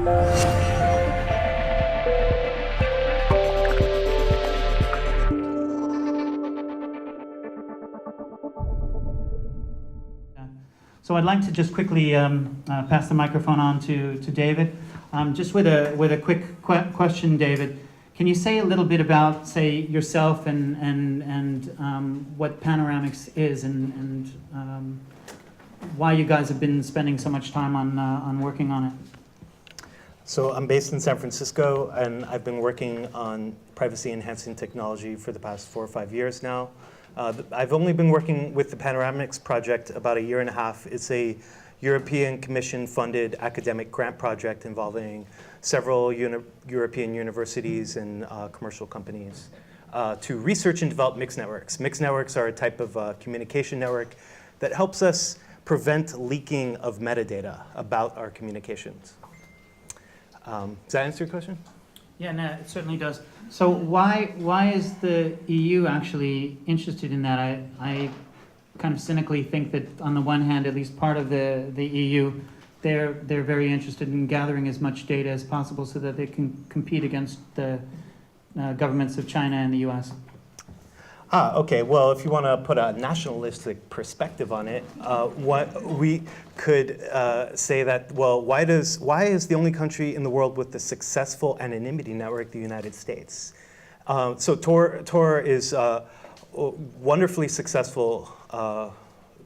So I'd like to just quickly pass the microphone on to David. Just with a quick question, David. Can you say a little bit about, say, yourself and what Panoramix is and why you guys have been spending so much time on working on it? So I'm based in San Francisco, and I've been working on privacy-enhancing technology for the past 4 or 5 years now. I've only been working with the Panoramix project about 1.5 years. It's a European Commission-funded academic grant project involving several European universities and commercial companies to research and develop mixed networks. Mixed networks are a type of communication network that helps us prevent leaking of metadata about our communications. Does that answer your question? Yeah, no, it certainly does. So why is the EU actually interested in that? I kind of cynically think that on the one hand, at least part of the EU, they're very interested in gathering as much data as possible so that they can compete against the governments of China and the US. Okay. Well, if you want to put a nationalistic perspective on it, what we could say that, well, why is the only country in the world with the successful anonymity network the United States? So Tor is a wonderfully successful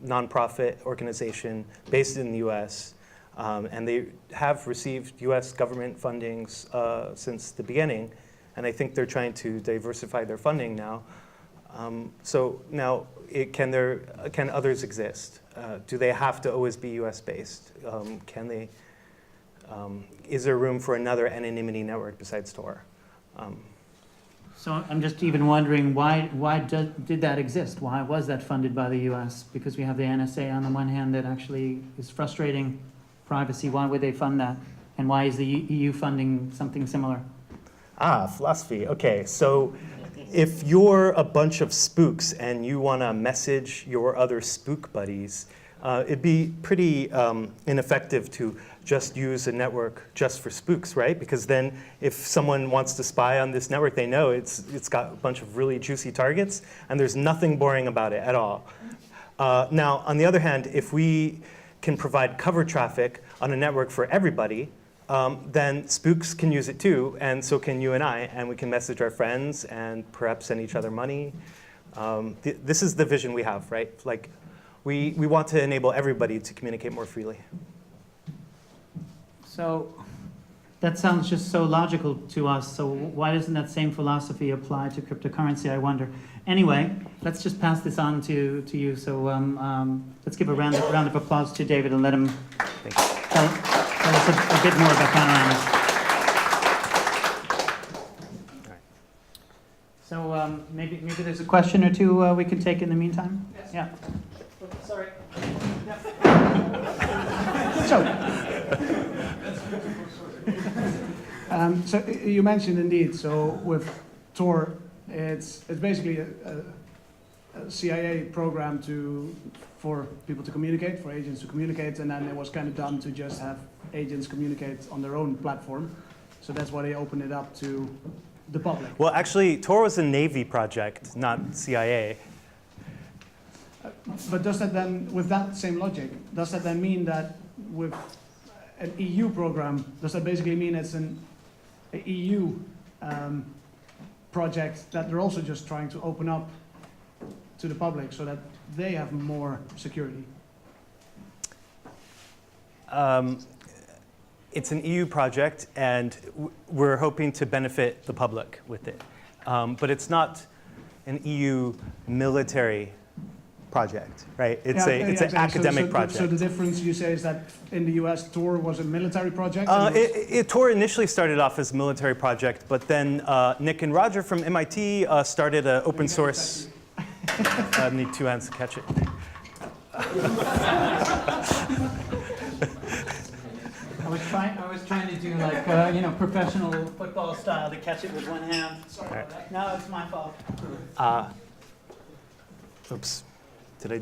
nonprofit organization based in the US, and they have received US government fundings since the beginning, and I think they're trying to diversify their funding now. So now, can others exist? Do they have to always be US based? Is there room for another anonymity network besides Tor? So I'm just even wondering why did that exist? Why was that funded by the US? Because we have the NSA on the one hand that actually is frustrating privacy. Why would they fund that? And why is the EU funding something similar? Philosophy. Okay, so if you're a bunch of spooks and you want to message your other spook buddies, it'd be pretty ineffective to just use a network just for spooks, right? Because then if someone wants to spy on this network, they know it's got a bunch of really juicy targets, and there's nothing boring about it at all. Now, on the other hand, if we can provide cover traffic on a network for everybody, then spooks can use it too, and so can you and I, and we can message our friends and perhaps send each other money. This is the vision we have, right? Like, we want to enable everybody to communicate more freely. So that sounds just so logical to us, so why doesn't that same philosophy apply to cryptocurrency, I wonder? Anyway, let's just pass this on to you. So let's give a round of applause to David and let him tell us a bit more about Panoramix. So maybe there's a question or two we can take in the meantime? Yes. Yeah. Sorry. So you mentioned indeed, so with Tor, it's basically a CIA program for people to communicate, for agents to communicate, and then it was kind of done to just have agents communicate on their own platform. So that's why they opened it up to the public. Well, actually, Tor was a Navy project, not CIA. But does that then, with that same logic, does that then mean that with an EU program, does that basically mean it's an EU project that they're also just trying to open up to the public so that they have more security? It's an EU project, and we're hoping to benefit the public with it. But it's not an EU military project, right? It's an academic project. So the difference you say is that in the US, Tor was a military project? Tor initially started off as a military project, but then Nick and Roger from MIT started an open source. I need 2 hands to catch it. I was trying to do like professional football style to catch it with one hand. Sorry about that. No, it's my fault. Oops. Did I?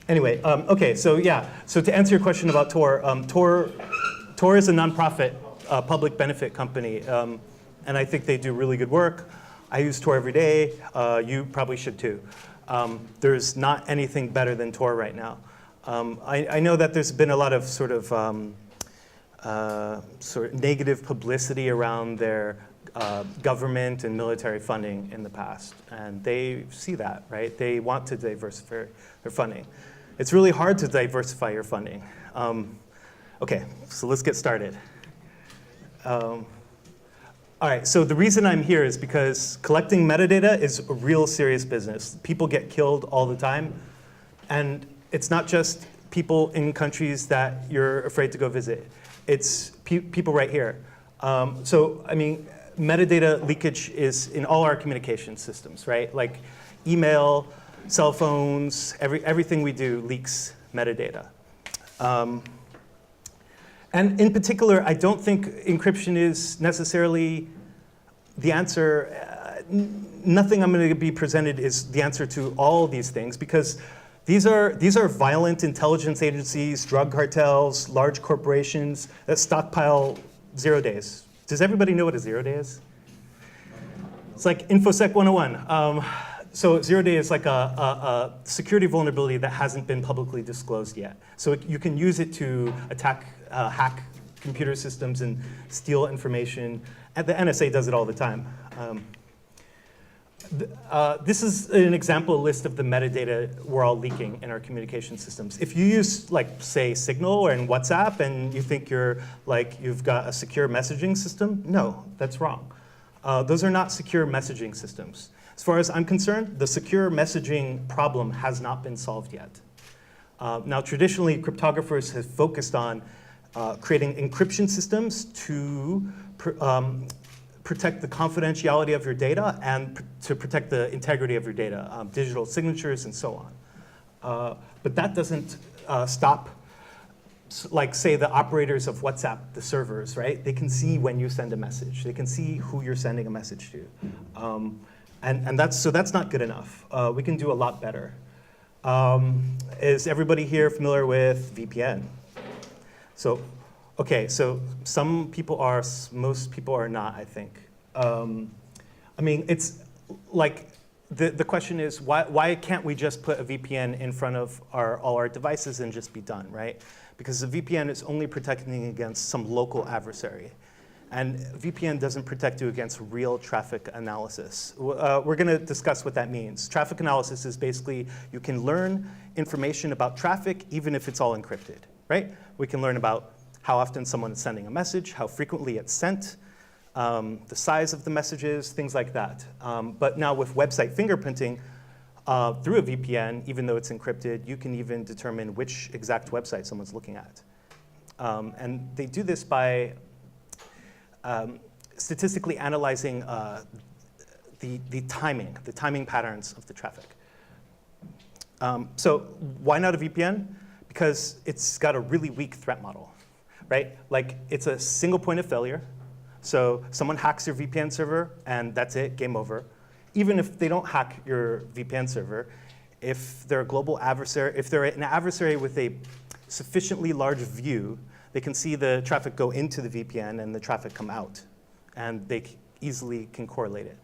Anyway, okay, so yeah. So to answer your question about Tor, Tor Tor is a nonprofit public benefit company, and I think they do really good work. I use Tor every day. You probably should too. There's not anything better than Tor right now. I know that there's been a lot of sort of negative publicity around their government and military funding in the past, and they see that, right? They want to diversify their funding. It's really hard to diversify your funding. Okay, so let's get started. All right, so the reason I'm here is because collecting metadata is a real serious business. People get killed all the time, and it's not just people in countries that you're afraid to go visit. It's people right here. So, I mean, metadata leakage is in all our communication systems, right? Like email, cell phones, everything we do leaks metadata. And in particular, I don't think encryption is necessarily the answer. Nothing I'm going to be presented is the answer to all these things, because these are violent intelligence agencies, drug cartels, large corporations that stockpile 0 days. Does everybody know what a 0 day is? It's like InfoSec 101. So 0 day is like a security vulnerability that hasn't been publicly disclosed yet. So you can use it to hack computer systems and steal information. And the NSA does it all the time. This is an example list of the metadata we're all leaking in our communication systems. If you use, like, say, Signal or in WhatsApp, and you think you've got a secure messaging system, no, that's wrong. Those are not secure messaging systems. As far as I'm concerned, the secure messaging problem has not been solved yet. Now, traditionally, cryptographers have focused on creating encryption systems to protect the confidentiality of your data and to protect the integrity of your data, digital signatures and so on. But that doesn't stop, like, say, the operators of WhatsApp, the servers, right? They can see when you send a message. They can see who you're sending a message to. And that's not good enough. We can do a lot better. Is everybody here familiar with VPN? So, okay, so some people are, most people are not, I think. I mean, it's like, the question is, why can't we just put a VPN in front of all our devices and just be done, right? Because the VPN is only protecting against some local adversary. And VPN doesn't protect you against real traffic analysis. We're going to discuss what that means. Traffic analysis is basically, you can learn information about traffic even if it's all encrypted, right? We can learn about how often someone is sending a message, how frequently it's sent, the size of the messages, things like that. But now with website fingerprinting, through a VPN, even though it's encrypted, you can even determine which exact website someone's looking at. And they do this by statistically analyzing the timing patterns of the traffic. So why not a VPN? Because it's got a really weak threat model, right? Like, it's a single point of failure. So someone hacks your VPN server, and that's it, game over. Even if they don't hack your VPN server, if they're a global adversary, if they're an adversary with a sufficiently large view, they can see the traffic go into the VPN and the traffic come out. And they easily can correlate it.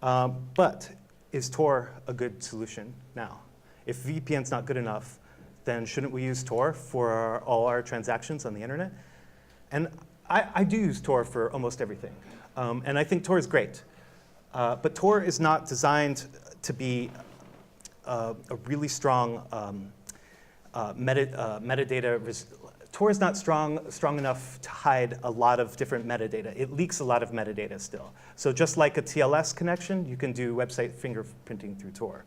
But is Tor a good solution now? If VPN's not good enough, then shouldn't we use Tor for all our transactions on the internet? And I do use Tor for almost everything. And I think Tor is great. But Tor is not designed to be a really strong metadata. Tor is not strong enough to hide a lot of different metadata. It leaks a lot of metadata still. So just like a TLS connection, you can do website fingerprinting through Tor.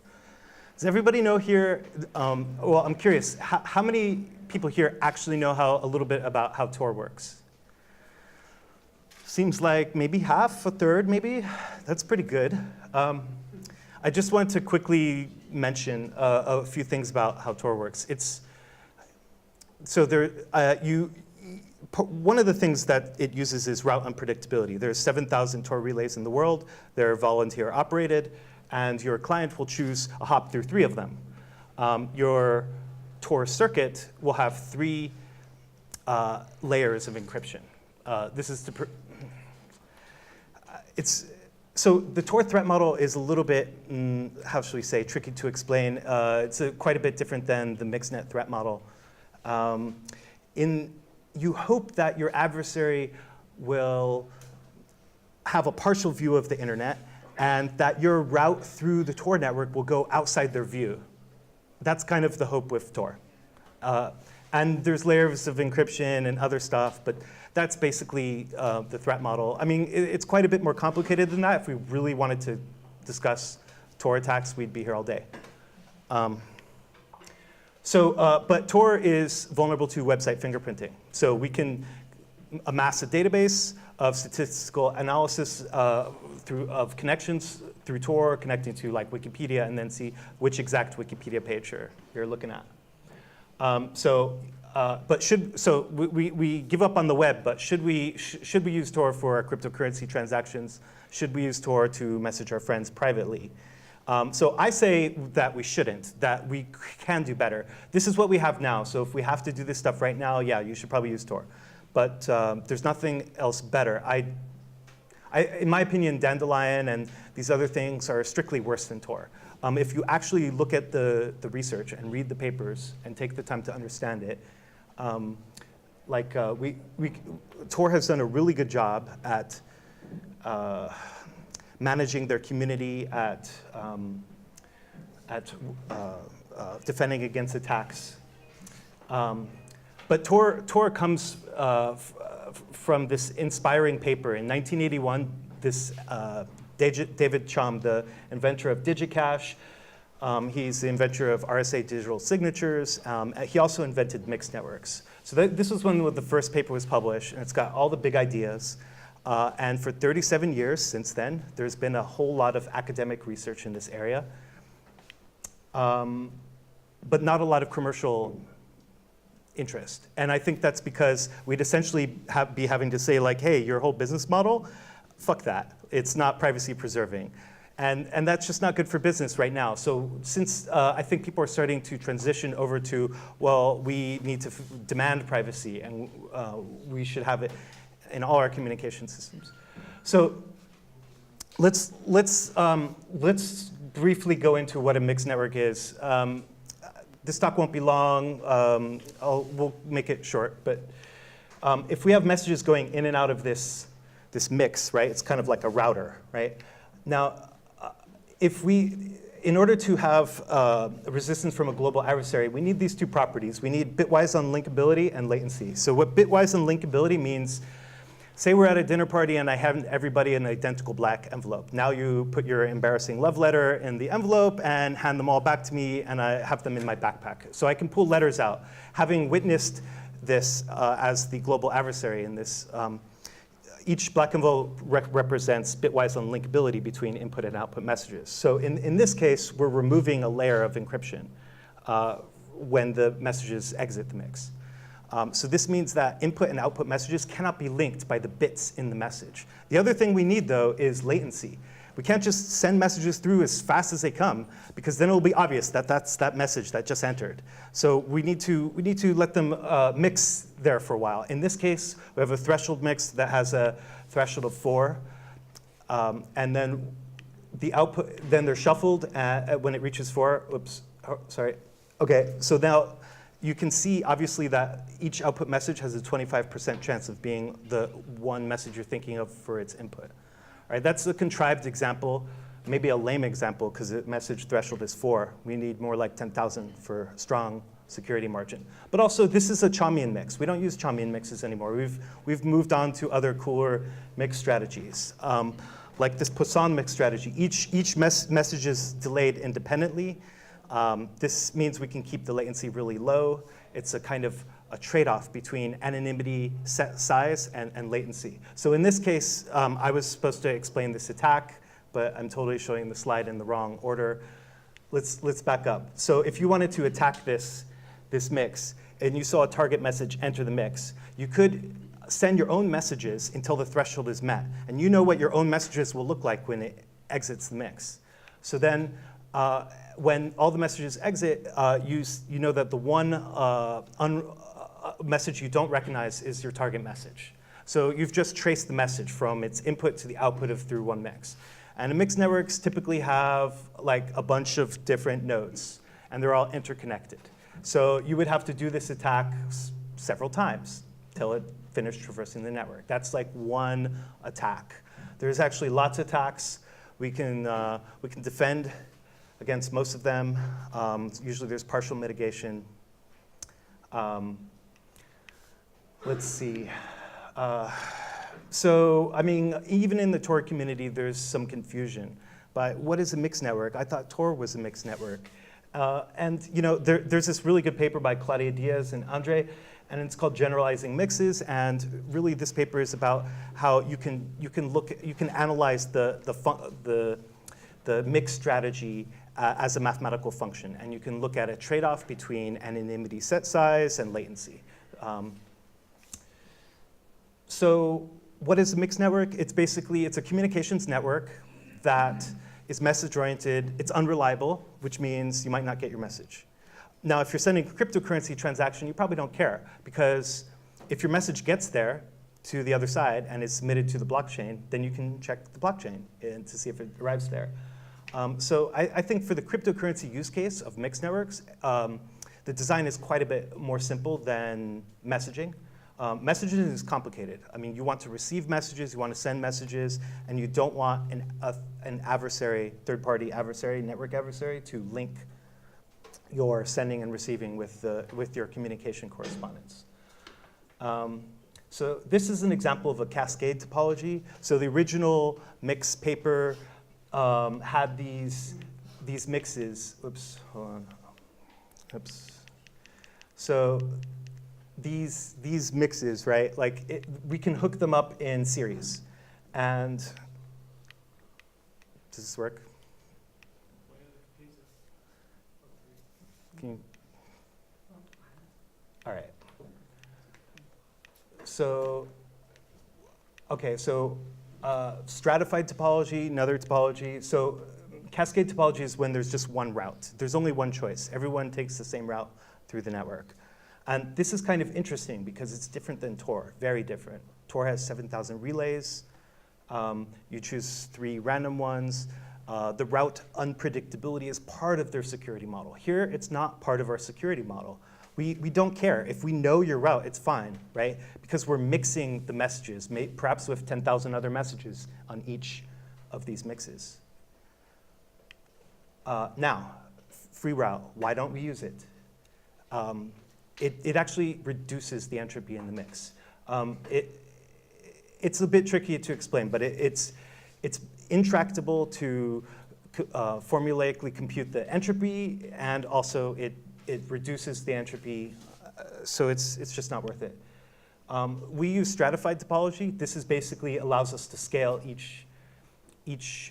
Does everybody know here, well, I'm curious, how many people here actually know a little bit about how Tor works? Seems like maybe half, a third maybe. That's pretty good. I just want to quickly mention a few things about how Tor works. So one of the things that it uses is route unpredictability. There's 7,000 Tor relays in the world. They're volunteer operated, and your client will choose a hop through 3 of them. Your Tor circuit will have 3 layers of encryption. This is to so the Tor threat model is a little bit, how should we say, tricky to explain. It's quite a bit different than the MixNet threat model. You hope that your adversary will have a partial view of the internet and that your route through the Tor network will go outside their view. That's kind of the hope with Tor. And there's layers of encryption and other stuff, but that's basically the threat model. I mean, it's quite a bit more complicated than that. If we really wanted to discuss Tor attacks, we'd be here all day. But Tor is vulnerable to website fingerprinting. So we can amass a database of statistical analysis of connections through Tor, connecting to like Wikipedia, and then see which exact Wikipedia page you're looking at. We give up on the web, but should we use Tor for our cryptocurrency transactions? Should we use Tor to message our friends privately? So I say that we shouldn't, that we can do better. This is what we have now, so if we have to do this stuff right now, yeah, you should probably use Tor. But there's nothing else better. In my opinion, Dandelion and these other things are strictly worse than Tor. If you actually look at the research and read the papers and take the time to understand it, Tor has done a really good job at managing their community, at defending against attacks. But Tor comes from this inspiring paper. In 1981, this David Chaum, the inventor of DigiCash, he's the inventor of RSA digital signatures. He also invented mixed networks. So this was when the first paper was published, and it's got all the big ideas. And for 37 years since then, there's been a whole lot of academic research in this area, but not a lot of commercial interest. And I think that's because we'd essentially be having to say, like, hey, your whole business model, fuck that. It's not privacy preserving. And that's just not good for business right now. So since I think people are starting to transition over to, well, we need to demand privacy, and we should have it in all our communication systems. So let's briefly go into what a mixed network is. This talk won't be long. We'll make it short. But if we have messages going in and out of this mix, right? It's kind of like a router, right? Now, in order to have resistance from a global adversary, we need these two properties. We need bitwise unlinkability and latency. So what bitwise unlinkability means, say we're at a dinner party and I have everybody in an identical black envelope. Now you put your embarrassing love letter in the envelope and hand them all back to me, and I have them in my backpack. So I can pull letters out. Having witnessed this as the global adversary in this, each black envelope represents bitwise unlinkability between input and output messages. So in this case, we're removing a layer of encryption when the messages exit the mix. So this means that input and output messages cannot be linked by the bits in the message. The other thing we need, though, is latency. We can't just send messages through as fast as they come, because then it'll be obvious that that's that message that just entered. So we need to let them mix there for a while. In this case, we have a threshold mix that has a threshold of 4, and then the output, then they're shuffled when it reaches 4. Oops, oh, sorry. Okay, so now you can see, obviously, that each output message has a 25% chance of being the one message you're thinking of for its input. All right, that's a contrived example, maybe a lame example, because the message threshold is 4. We need more like 10,000 for strong security margin. But also, this is a Chaumian mix. We don't use Chaumian mixes anymore. We've moved on to other cooler mix strategies, like this Poisson mix strategy. Each message is delayed independently. This means we can keep the latency really low. It's a kind of a trade-off between anonymity, size, and latency. So in this case, I was supposed to explain this attack, but I'm totally showing the slide in the wrong order. Let's back up. So if you wanted to attack this mix, and you saw a target message enter the mix, you could send your own messages until the threshold is met. And you know what your own messages will look like when it exits the mix. So then, when all the messages exit, you know that the one message you don't recognize is your target message. So you've just traced the message from its input to the output of through one mix. And mixed networks typically have like a bunch of different nodes, and they're all interconnected. So you would have to do this attack several times till it finished traversing the network. That's like one attack. There's actually lots of attacks. We can defend against most of them. Usually there's partial mitigation. Let's see. So, I mean, even in the Tor community, there's some confusion. But what is a mixed network? I thought Tor was a mixed network. And you know, there's this really good paper by Claudia Diaz and Andre, and it's called Generalizing Mixes. And really, this paper is about how you can analyze the mix strategy as a mathematical function, and you can look at a trade-off between anonymity set size and latency. So what is a mixed network? It's a communications network that is message-oriented. It's unreliable, which means you might not get your message. Now, if you're sending a cryptocurrency transaction, you probably don't care, because if your message gets there to the other side and is submitted to the blockchain, then you can check the blockchain to see if it arrives there. So I think for the cryptocurrency use case of mixed networks, the design is quite a bit more simple than messaging. Messaging is complicated. I mean, you want to receive messages, you want to send messages, and you don't want an adversary, third-party adversary, network adversary, to link your sending and receiving with your communication correspondence. So this is an example of a cascade topology. So the original mix paper had these mixes. Oops, hold on. Oops. So these mixes, right? Like we can hook them up in series. And does this work? Can you? All right. So, okay, so stratified topology, another topology. So cascade topology is when there's just one route. There's only one choice. Everyone takes the same route through the network. And this is kind of interesting because it's different than Tor, very different. Tor has 7,000 relays. You choose 3 random ones. The route unpredictability is part of their security model. Here, it's not part of our security model. We don't care. If we know your route, it's fine, right? Because we're mixing the messages, perhaps with 10,000 other messages on each of these mixes. Now, free route, why don't we use it? It actually reduces the entropy in the mix. It's a bit tricky to explain, but it's intractable to formulaically compute the entropy, and also it reduces the entropy, so it's just not worth it. We use stratified topology. This is basically allows us to scale each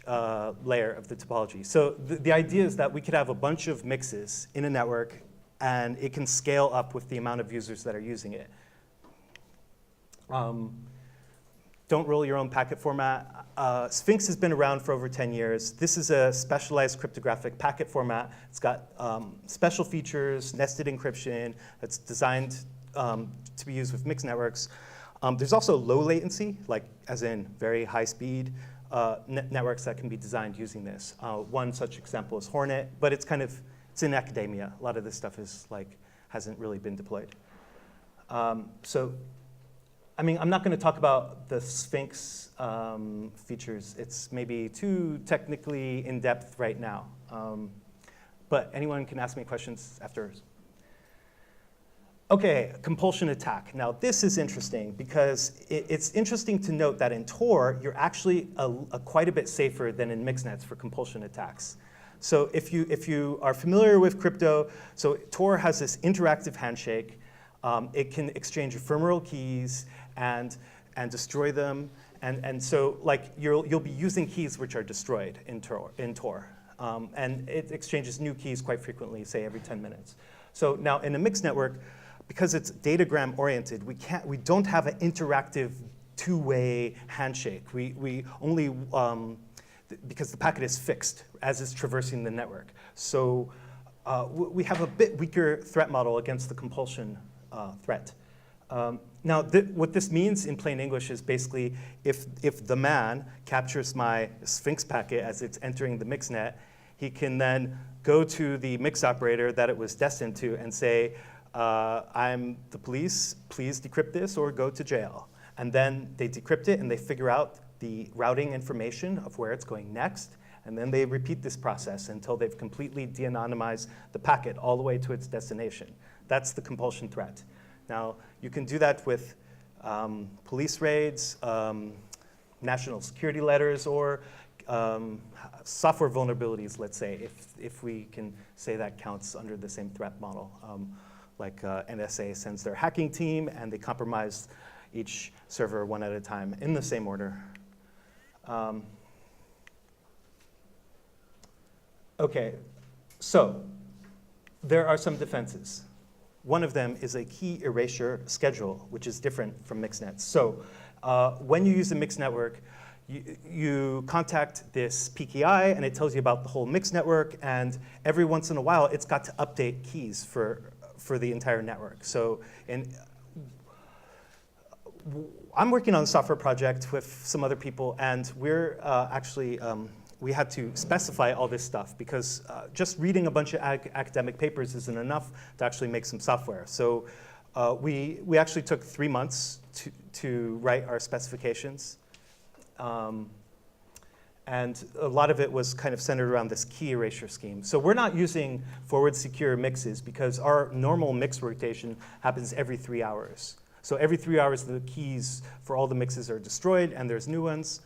layer of the topology. So the idea is that we could have a bunch of mixes in a network, and it can scale up with the amount of users that are using it. Don't roll your own packet format. Sphinx has been around for over 10 years. This is a specialized cryptographic packet format. It's got special features, nested encryption. It's designed to be used with mixed networks. There's also low latency, like as in very high speed networks that can be designed using this. One such example is Hornet, but it's in academia. A lot of this stuff hasn't really been deployed. So, I mean, I'm not going to talk about the Sphinx features. It's maybe too technically in-depth right now. But anyone can ask me questions afterwards. OK, compulsion attack. Now, this is interesting because it's interesting to note that in Tor, you're actually quite a bit safer than in mixed-nets for compulsion attacks. So if you are familiar with crypto, so Tor has this interactive handshake. It can exchange ephemeral keys and destroy them. And so you'll be using keys which are destroyed in Tor. And it exchanges new keys quite frequently, say every 10 minutes. So now in a mixed network, because it's datagram oriented, we don't have an interactive two-way handshake. We only, because the packet is fixed as it's traversing the network. So we have a bit weaker threat model against the compulsion threat. Now, what this means in plain English is basically if the man captures my Sphinx packet as it's entering the mixnet, he can then go to the mix operator that it was destined to and say, I'm the police, please decrypt this or go to jail. And then they decrypt it and they figure out the routing information of where it's going next. And then they repeat this process until they've completely de-anonymized the packet all the way to its destination. That's the compulsion threat. Now, you can do that with police raids, national security letters, or software vulnerabilities, let's say, if we can say that counts under the same threat model. Like NSA sends their hacking team, and they compromise each server one at a time in the same order. OK, so there are some defenses. One of them is a key erasure schedule, which is different from mixed nets. So when you use a mixed network, you contact this PKI, and it tells you about the whole mixed network. And every once in a while, it's got to update keys for the entire network. So I'm working on a software project with some other people, and we're actually we had to specify all this stuff because just reading a bunch of academic papers isn't enough to actually make some software. So we actually took 3 months to write our specifications. And a lot of it was kind of centered around this key erasure scheme. So we're not using forward secure mixes because our normal mix rotation happens every 3 hours. So every 3 hours, the keys for all the mixes are destroyed, and there's new ones.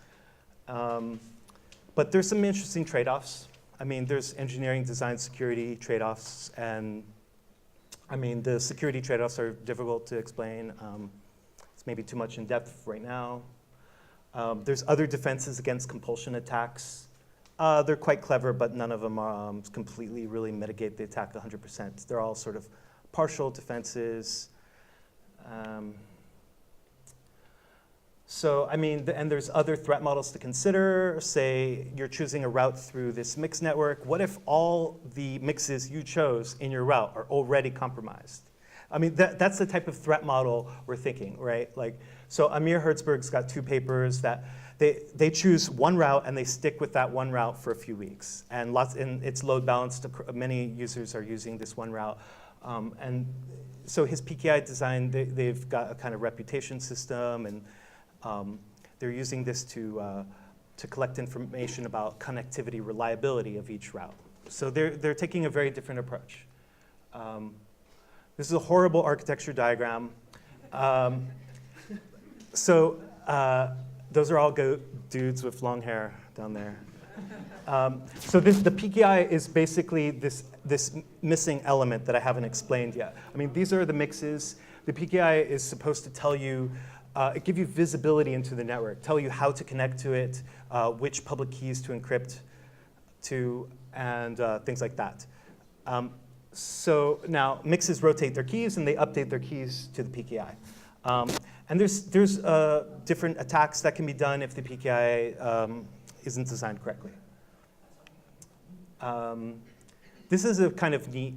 But there's some interesting trade-offs. I mean, there's engineering, design, security trade-offs. And I mean, the security trade-offs are difficult to explain. It's maybe too much in depth right now. There's other defenses against compulsion attacks. They're quite clever, but none of them completely really mitigate the attack 100%. They're all sort of partial defenses. So, I mean, and there's other threat models to consider. Say you're choosing a route through this mixed network. What if all the mixes you chose in your route are already compromised? I mean, that's the type of threat model we're thinking, right? Like, so Amir Hertzberg's got 2 papers that they choose one route and they stick with that one route for a few weeks. And it's load balanced. Many users are using this one route. And so his PKI design, they've got a kind of reputation system, and they're using this to collect information about connectivity reliability of each route. So they're taking a very different approach. This is a horrible architecture diagram. So those are all dudes with long hair down there. So the PKI is basically this missing element that I haven't explained yet. I mean, these are the mixes. The PKI is supposed to tell you, give you visibility into the network, tell you how to connect to it, which public keys to encrypt to, and things like that. So now mixes rotate their keys, and they update their keys to the PKI. And there's different attacks that can be done if the PKI isn't designed correctly. This is a kind of neat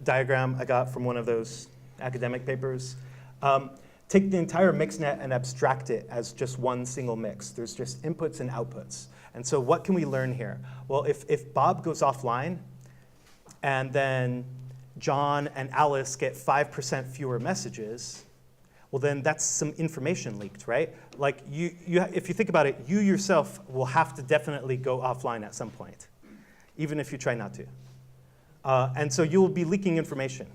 diagram I got from one of those academic papers. Take the entire mixnet and abstract it as just one single mix. There's just inputs and outputs. And so what can we learn here? Well, if Bob goes offline, and then John and Alice get 5% fewer messages, well, then that's some information leaked, right? Like, if you think about it, you yourself will have to definitely go offline at some point, even if you try not to. And so you will be leaking information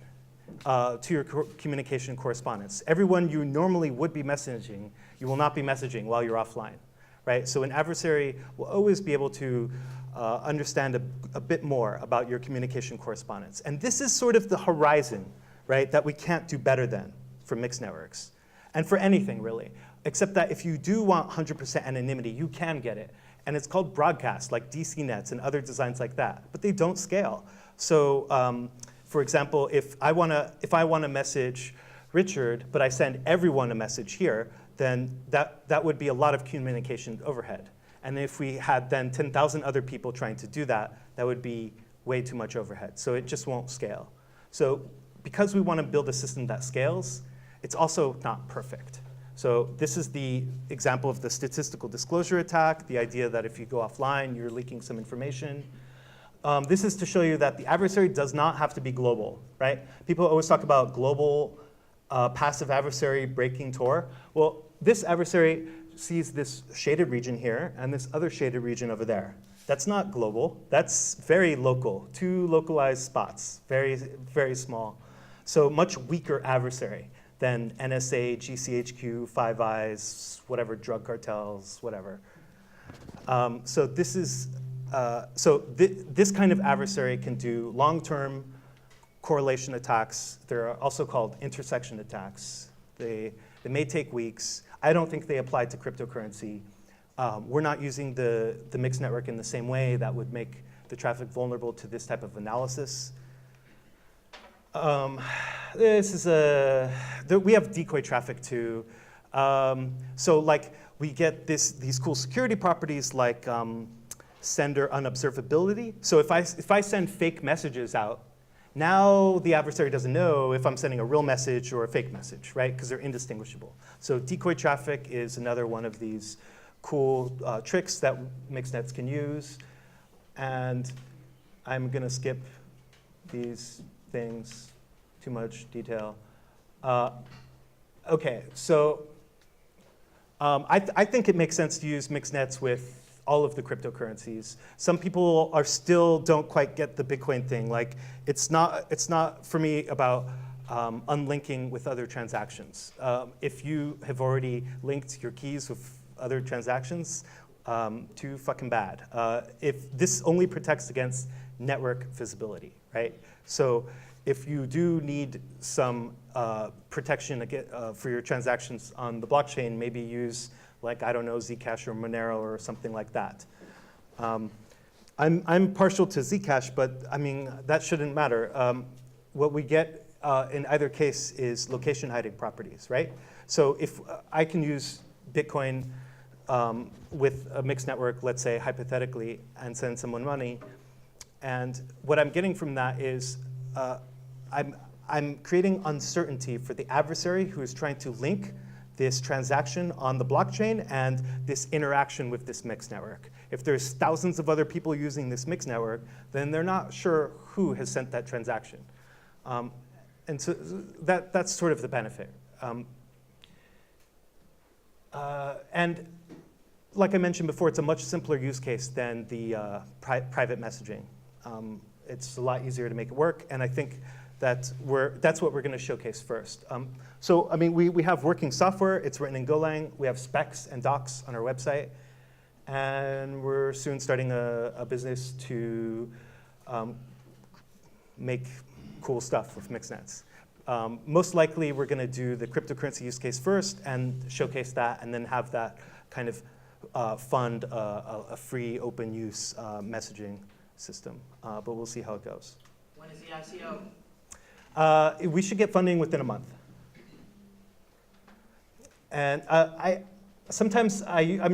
to your communication correspondence. Everyone you normally would be messaging, you will not be messaging while you're offline, right? So an adversary will always be able to understand a bit more about your communication correspondence. And this is sort of the horizon, right, that we can't do better than for mixed networks, and for anything really, except that if you do want 100% anonymity, you can get it. And it's called broadcast, like DC nets and other designs like that, but they don't scale. So for example, if I want to message Richard, but I send everyone a message here, then that would be a lot of communication overhead. And if we had then 10,000 other people trying to do that, that would be way too much overhead. So it just won't scale. So because we want to build a system that scales, it's also not perfect. So this is the example of the statistical disclosure attack, the idea that if you go offline, you're leaking some information. This is to show you that the adversary does not have to be global, right? People always talk about global passive adversary breaking Tor. Well, this adversary sees this shaded region here and this other shaded region over there. That's not global. That's very local, 2 localized spots, very, very small. So much weaker adversary than NSA, GCHQ, Five Eyes, whatever, drug cartels, whatever. So this is, this kind of adversary can do long-term correlation attacks. They're also called intersection attacks. They may take weeks. I don't think they apply to cryptocurrency. We're not using the mixed network in the same way that would make the traffic vulnerable to this type of analysis. This is we have decoy traffic too. So like we get these cool security properties like sender unobservability. So if I send fake messages out, now the adversary doesn't know if I'm sending a real message or a fake message, right? Because they're indistinguishable. So decoy traffic is another one of these cool tricks that mixed nets can use. And I'm going to skip these things, too much detail. OK, so I think it makes sense to use mixed nets with all of the cryptocurrencies. Some people still don't quite get the Bitcoin thing. Like, it's not for me about unlinking with other transactions. If you have already linked your keys with other transactions, too fucking bad. If this only protects against network visibility, right? So if you do need some protection for your transactions on the blockchain, maybe use, like, I don't know, Zcash or Monero or something like that. I'm partial to Zcash, but I mean, that shouldn't matter. What we get in either case is location hiding properties, right? So if I can use Bitcoin with a mixed network, let's say hypothetically, and send someone money, and what I'm getting from that is I'm creating uncertainty for the adversary who is trying to link this transaction on the blockchain and this interaction with this mixed network. If there's thousands of other people using this mixed network, then they're not sure who has sent that transaction. And so that's sort of the benefit. And like I mentioned before, it's a much simpler use case than the private messaging. It's a lot easier to make it work, and I think that's what we're going to showcase first. So I mean, we have working software. It's written in Golang. We have specs and docs on our website, and we're soon starting a business to make cool stuff with mixed nets. Most likely, we're going to do the cryptocurrency use case first and showcase that, and then have that kind of fund a free open use messaging system. But we'll see how it goes. When is the ICO? We should get funding within a month. And I'm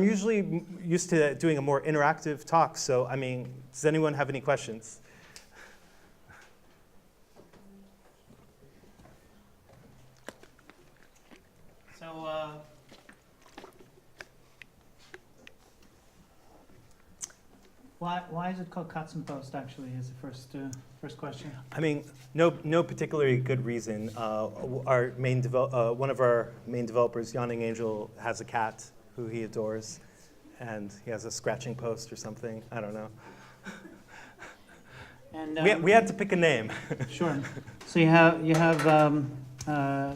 usually used to doing a more interactive talk. So I mean, does anyone have any questions? So why is it called cuts and post? Actually, is the first question. I mean, no particularly good reason. Our one of our main developers, Yawning Angel, has a cat who he adores, and he has a scratching post or something. I don't know. And we had to pick a name. Sure. So you have a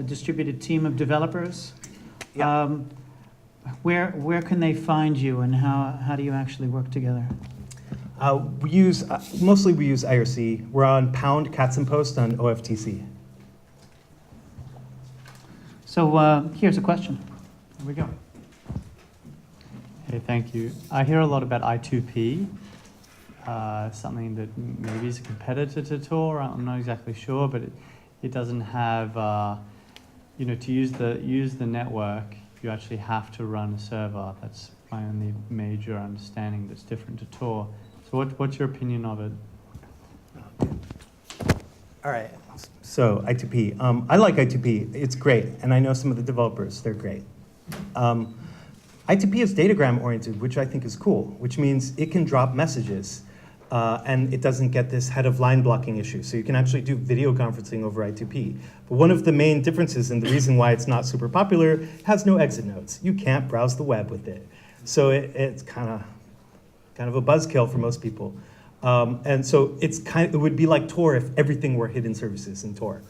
distributed team of developers. Yeah. Where can they find you, and how do you actually work together? We use mostly IRC. We're on pound cats and post on OFTC. So here's a question. Here we go. Hey, thank you. I hear a lot about I2P, something that maybe is a competitor to Tor. I'm not exactly sure, but it doesn't have, to use the network, you actually have to run a server. That's my only major understanding that's different to Tor. So what's your opinion of it? All right, so I2P. I like I2P, it's great, and I know some of the developers, they're great. I2P is datagram oriented, which I think is cool, which means it can drop messages, and it doesn't get this head of line blocking issue. So you can actually do video conferencing over I2P. But one of the main differences, and the reason why it's not super popular, it has no exit nodes. You can't browse the web with it. So it's kind of a buzzkill for most people. And so it would be like Tor if everything were hidden services in Tor.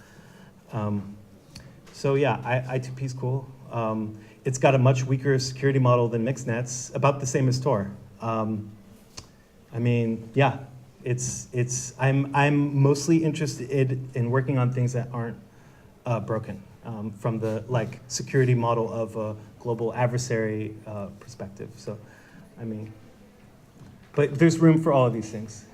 So yeah, I2P is cool. It's got a much weaker security model than Mixnet's, about the same as Tor. I mean, yeah, I'm mostly interested in working on things that aren't broken from the security model of a global adversary perspective. So, I mean, but there's room for all of these things.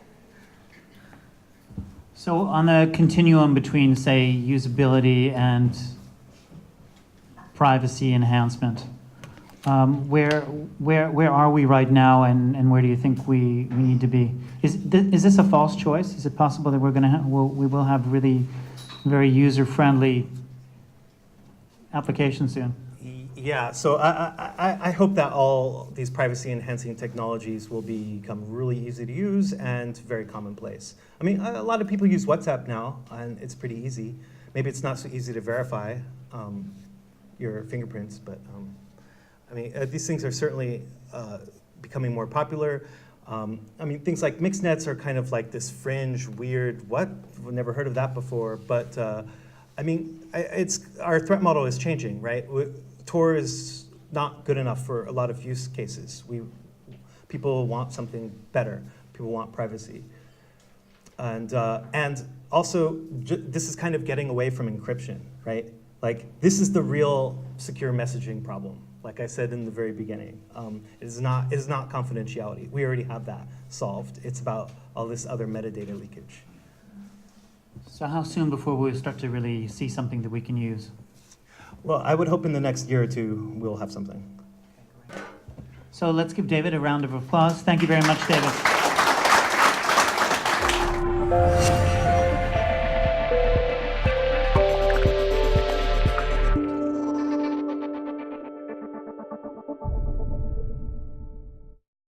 So on the continuum between, say, usability and privacy enhancement, where are we right now, and where do you think we need to be? Is this a false choice? Is it possible that we will have really very user-friendly applications soon? Yeah, so I hope that all these privacy-enhancing technologies will become really easy to use and very commonplace. I mean, a lot of people use WhatsApp now, and it's pretty easy. Maybe it's not so easy to verify your fingerprints, but I mean, these things are certainly becoming more popular. I mean, things like mixnets are kind of like this fringe, weird, what? We've never heard of that before, but I mean, our threat model is changing, right? Tor is not good enough for a lot of use cases. People want something better. People want privacy. And also, this is kind of getting away from encryption, right? Like, this is the real secure messaging problem. Like I said in the very beginning, it is not confidentiality. We already have that solved. It's about all this other metadata leakage. So how soon before we start to really see something that we can use? Well, I would hope in the next year or two we'll have something. So let's give David a round of applause. Thank you very much, David.